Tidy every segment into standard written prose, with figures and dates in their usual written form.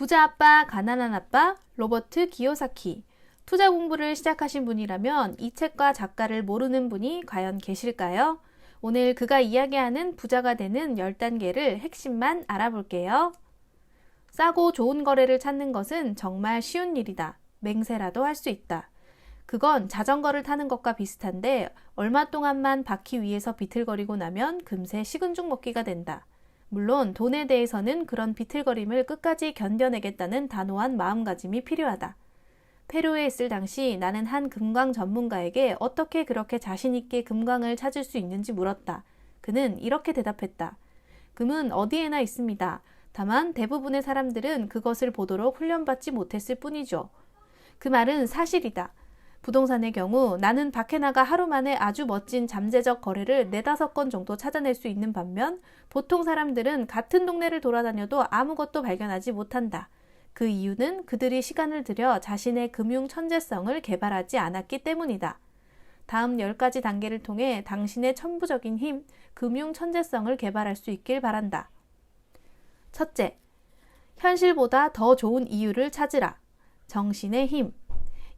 부자 아빠, 가난한 아빠, 로버트 기요사키. 투자 공부를 시작하신 분이라면 이 책과 작가를 모르는 분이 과연 계실까요? 오늘 그가 이야기하는 부자가 되는 10단계를 핵심만 알아볼게요. 싸고 좋은 거래를 찾는 것은 정말 쉬운 일이다. 맹세라도 할 수 있다. 그건 자전거를 타는 것과 비슷한데 얼마 동안만 바퀴 위에서 비틀거리고 나면 금세 식은 죽 먹기가 된다. 물론 돈에 대해서는 그런 비틀거림을 끝까지 견뎌내겠다는 단호한 마음가짐이 필요하다. 페루에 있을 당시 나는 한 금광 전문가에게 어떻게 그렇게 자신 있게 금광을 찾을 수 있는지 물었다. 그는 이렇게 대답했다. 금은 어디에나 있습니다. 다만 대부분의 사람들은 그것을 보도록 훈련받지 못했을 뿐이죠. 그 말은 사실이다. 부동산의 경우 나는 밖에 나가 하루 만에 아주 멋진 잠재적 거래를 4-5건 정도 찾아낼 수 있는 반면 보통 사람들은 같은 동네를 돌아다녀도 아무것도 발견하지 못한다. 그 이유는 그들이 시간을 들여 자신의 금융 천재성을 개발하지 않았기 때문이다. 다음 10가지 단계를 통해 당신의 천부적인 힘, 금융 천재성을 개발할 수 있길 바란다. 첫째, 현실보다 더 좋은 이유를 찾으라. 정신의 힘.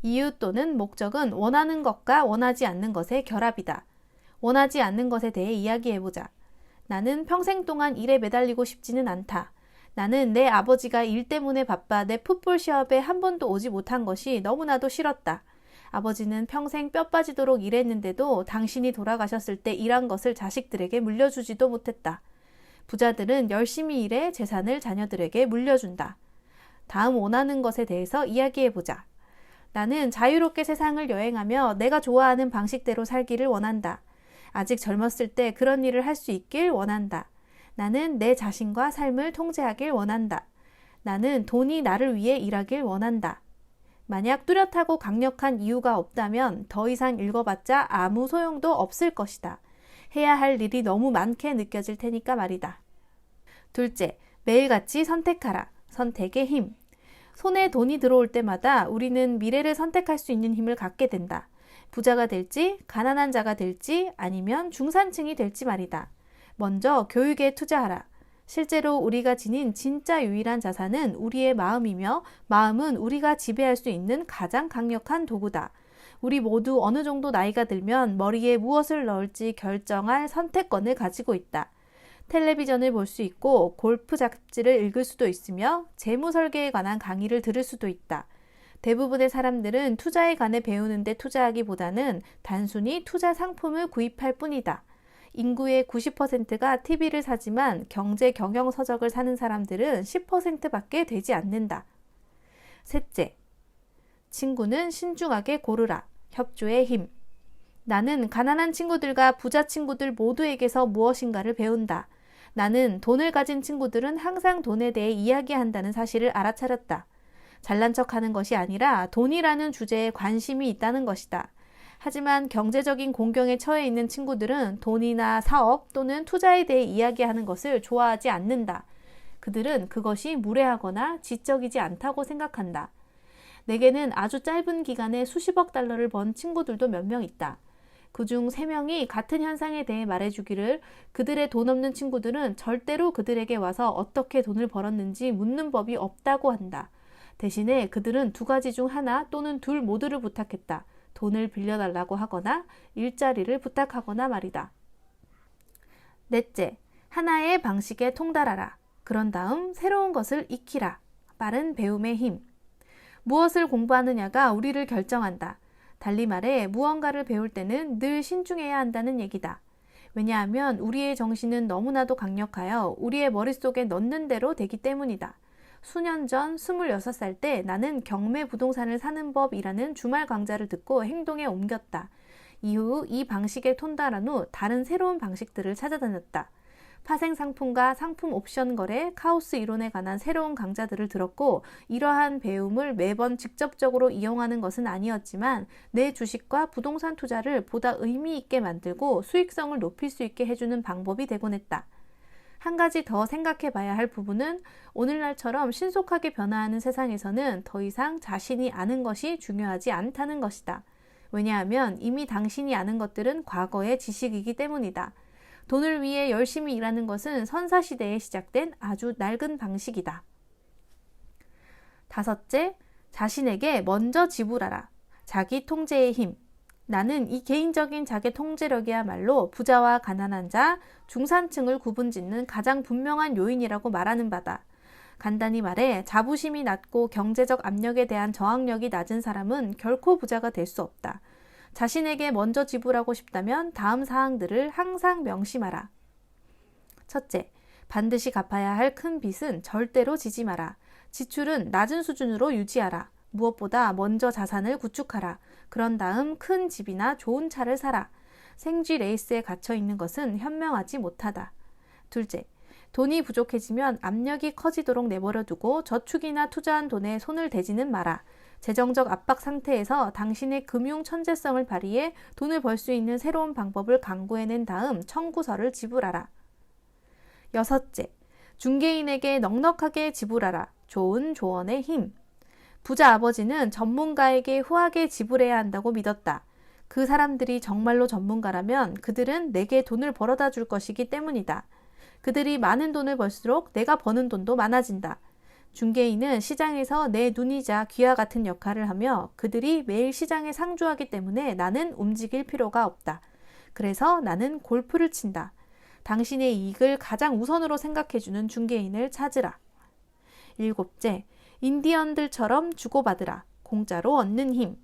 이유 또는 목적은 원하는 것과 원하지 않는 것의 결합이다. 원하지 않는 것에 대해 이야기해보자. 나는 평생 동안 일에 매달리고 싶지는 않다. 나는 내 아버지가 일 때문에 바빠 내 풋볼 시합에 한 번도 오지 못한 것이 너무나도 싫었다. 아버지는 평생 뼈 빠지도록 일했는데도 당신이 돌아가셨을 때 일한 것을 자식들에게 물려주지도 못했다. 부자들은 열심히 일해 재산을 자녀들에게 물려준다. 다음 원하는 것에 대해서 이야기해보자. 나는 자유롭게 세상을 여행하며 내가 좋아하는 방식대로 살기를 원한다. 아직 젊었을 때 그런 일을 할 수 있길 원한다. 나는 내 자신과 삶을 통제하길 원한다. 나는 돈이 나를 위해 일하길 원한다. 만약 뚜렷하고 강력한 이유가 없다면 더 이상 읽어봤자 아무 소용도 없을 것이다. 해야 할 일이 너무 많게 느껴질 테니까 말이다. 둘째, 매일같이 선택하라. 선택의 힘. 손에 돈이 들어올 때마다 우리는 미래를 선택할 수 있는 힘을 갖게 된다. 부자가 될지, 가난한 자가 될지, 아니면 중산층이 될지 말이다. 먼저 교육에 투자하라. 실제로 우리가 지닌 진짜 유일한 자산은 우리의 마음이며 마음은 우리가 지배할 수 있는 가장 강력한 도구다. 우리 모두 어느 정도 나이가 들면 머리에 무엇을 넣을지 결정할 선택권을 가지고 있다. 텔레비전을 볼 수 있고 골프 잡지를 읽을 수도 있으며 재무 설계에 관한 강의를 들을 수도 있다. 대부분의 사람들은 투자에 관해 배우는데 투자하기보다는 단순히 투자 상품을 구입할 뿐이다. 인구의 90%가 TV를 사지만 경제 경영 서적을 사는 사람들은 10%밖에 되지 않는다. 셋째, 친구는 신중하게 고르라. 협조의 힘. 나는 가난한 친구들과 부자 친구들 모두에게서 무엇인가를 배운다. 나는 돈을 가진 친구들은 항상 돈에 대해 이야기한다는 사실을 알아차렸다. 잘난 척하는 것이 아니라 돈이라는 주제에 관심이 있다는 것이다. 하지만 경제적인 공경에 처해 있는 친구들은 돈이나 사업 또는 투자에 대해 이야기하는 것을 좋아하지 않는다. 그들은 그것이 무례하거나 지적이지 않다고 생각한다. 내게는 아주 짧은 기간에 수십억 달러를 번 친구들도 몇 명 있다. 그중 3명이 같은 현상에 대해 말해주기를 그들의 돈 없는 친구들은 절대로 그들에게 와서 어떻게 돈을 벌었는지 묻는 법이 없다고 한다. 대신에 그들은 2가지 중 하나 또는 둘 모두를 부탁했다. 돈을 빌려달라고 하거나 일자리를 부탁하거나 말이다. 넷째, 하나의 방식에 통달하라. 그런 다음 새로운 것을 익히라. 빠른 배움의 힘. 무엇을 공부하느냐가 우리를 결정한다. 달리 말해 무언가를 배울 때는 늘 신중해야 한다는 얘기다. 왜냐하면 우리의 정신은 너무나도 강력하여 우리의 머릿속에 넣는 대로 되기 때문이다. 수년 전 26살 때 나는 경매 부동산을 사는 법이라는 주말 강좌를 듣고 행동에 옮겼다. 이후 이 방식에 통달한 후 다른 새로운 방식들을 찾아다녔다. 파생 상품과 상품 옵션 거래, 카오스 이론에 관한 새로운 강좌들을 들었고 이러한 배움을 매번 직접적으로 이용하는 것은 아니었지만 내 주식과 부동산 투자를 보다 의미 있게 만들고 수익성을 높일 수 있게 해주는 방법이 되곤 했다. 한 가지 더 생각해 봐야 할 부분은 오늘날처럼 신속하게 변화하는 세상에서는 더 이상 자신이 아는 것이 중요하지 않다는 것이다. 왜냐하면 이미 당신이 아는 것들은 과거의 지식이기 때문이다. 돈을 위해 열심히 일하는 것은 선사시대에 시작된 아주 낡은 방식이다. 5째, 자신에게 먼저 지불하라. 자기 통제의 힘. 나는 이 개인적인 자기 통제력이야말로 부자와 가난한 자, 중산층을 구분짓는 가장 분명한 요인이라고 말하는 바다. 간단히 말해 자부심이 낮고 경제적 압력에 대한 저항력이 낮은 사람은 결코 부자가 될 수 없다. 자신에게 먼저 지불하고 싶다면 다음 사항들을 항상 명심하라. 첫째, 반드시 갚아야 할 큰 빚은 절대로 지지 마라. 지출은 낮은 수준으로 유지하라. 무엇보다 먼저 자산을 구축하라. 그런 다음 큰 집이나 좋은 차를 사라. 생쥐 레이스에 갇혀 있는 것은 현명하지 못하다. 둘째, 돈이 부족해지면 압력이 커지도록 내버려두고 저축이나 투자한 돈에 손을 대지는 마라. 재정적 압박 상태에서 당신의 금융 천재성을 발휘해 돈을 벌 수 있는 새로운 방법을 강구해낸 다음 청구서를 지불하라. 6째, 중개인에게 넉넉하게 지불하라. 좋은 조언의 힘. 부자 아버지는 전문가에게 후하게 지불해야 한다고 믿었다. 그 사람들이 정말로 전문가라면 그들은 내게 돈을 벌어다 줄 것이기 때문이다. 그들이 많은 돈을 벌수록 내가 버는 돈도 많아진다. 중개인은 시장에서 내 눈이자 귀와 같은 역할을 하며 그들이 매일 시장에 상주하기 때문에 나는 움직일 필요가 없다. 그래서 나는 골프를 친다. 당신의 이익을 가장 우선으로 생각해주는 중개인을 찾으라. 7째, 인디언들처럼 주고받으라. 공짜로 얻는 힘.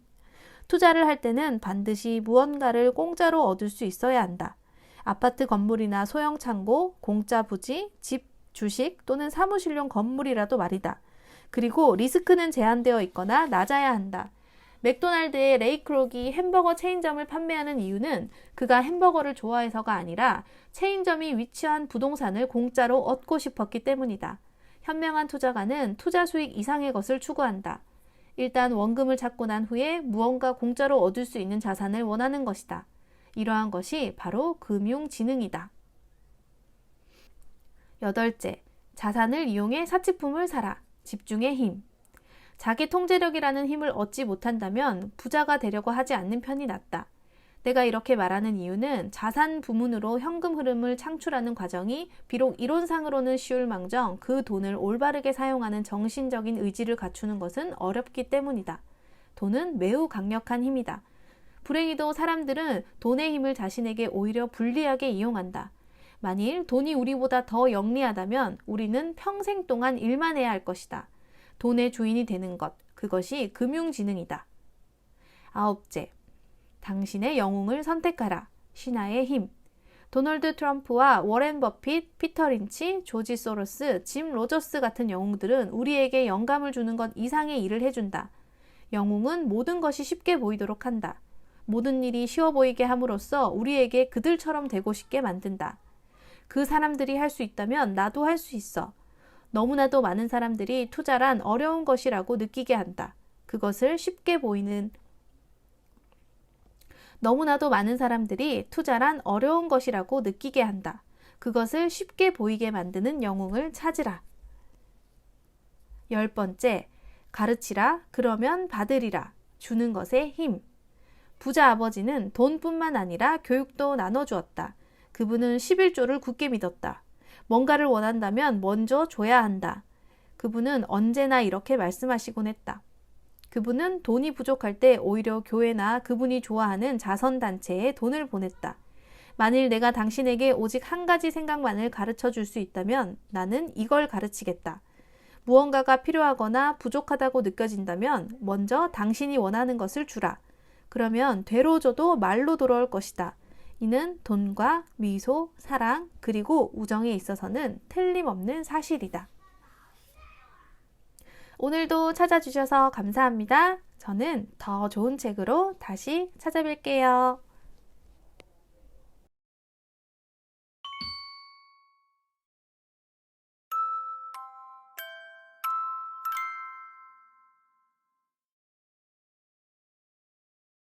투자를 할 때는 반드시 무언가를 공짜로 얻을 수 있어야 한다. 아파트 건물이나 소형 창고, 공짜 부지, 집, 주식 또는 사무실용 건물이라도 말이다. 그리고 리스크는 제한되어 있거나 낮아야 한다. 맥도날드의 레이 크록이 햄버거 체인점을 판매하는 이유는 그가 햄버거를 좋아해서가 아니라 체인점이 위치한 부동산을 공짜로 얻고 싶었기 때문이다. 현명한 투자가는 투자 수익 이상의 것을 추구한다. 일단 원금을 찾고 난 후에 무언가 공짜로 얻을 수 있는 자산을 원하는 것이다. 이러한 것이 바로 금융지능이다. 8째, 자산을 이용해 사치품을 사라. 집중의 힘. 자기 통제력이라는 힘을 얻지 못한다면 부자가 되려고 하지 않는 편이 낫다. 내가 이렇게 말하는 이유는 자산 부문으로 현금 흐름을 창출하는 과정이 비록 이론상으로는 쉬울 망정 그 돈을 올바르게 사용하는 정신적인 의지를 갖추는 것은 어렵기 때문이다. 돈은 매우 강력한 힘이다. 불행히도 사람들은 돈의 힘을 자신에게 오히려 불리하게 이용한다. 만일 돈이 우리보다 더 영리하다면 우리는 평생 동안 일만 해야 할 것이다. 돈의 주인이 되는 것, 그것이 금융지능이다. 9째, 당신의 영웅을 선택하라. 신화의 힘. 도널드 트럼프와 워렌 버핏, 피터 린치, 조지 소로스, 짐 로저스 같은 영웅들은 우리에게 영감을 주는 것 이상의 일을 해준다. 영웅은 모든 것이 쉽게 보이도록 한다. 모든 일이 쉬워 보이게 함으로써 우리에게 그들처럼 되고 싶게 만든다. 그 사람들이 할 수 있다면 나도 할 수 있어. 너무나도 많은 사람들이 투자란 어려운 것이라고 느끼게 한다. 그것을 쉽게 보이는 너무나도 많은 사람들이 투자란 어려운 것이라고 느끼게 한다. 그것을 쉽게 보이게 만드는 영웅을 찾으라. 10번째, 가르치라. 그러면 받으리라. 주는 것의 힘. 부자 아버지는 돈뿐만 아니라 교육도 나눠주었다. 그분은 11조를 굳게 믿었다. 뭔가를 원한다면 먼저 줘야 한다. 그분은 언제나 이렇게 말씀하시곤 했다. 그분은 돈이 부족할 때 오히려 교회나 그분이 좋아하는 자선단체에 돈을 보냈다. 만일 내가 당신에게 오직 한 가지 생각만을 가르쳐 줄 수 있다면 나는 이걸 가르치겠다. 무언가가 필요하거나 부족하다고 느껴진다면 먼저 당신이 원하는 것을 주라. 그러면 되로 줘도 말로 돌아올 것이다. 이는 돈과 미소, 사랑, 그리고 우정에 있어서는 틀림없는 사실이다. 오늘도 찾아주셔서 감사합니다. 저는 더 좋은 책으로 다시 찾아뵐게요.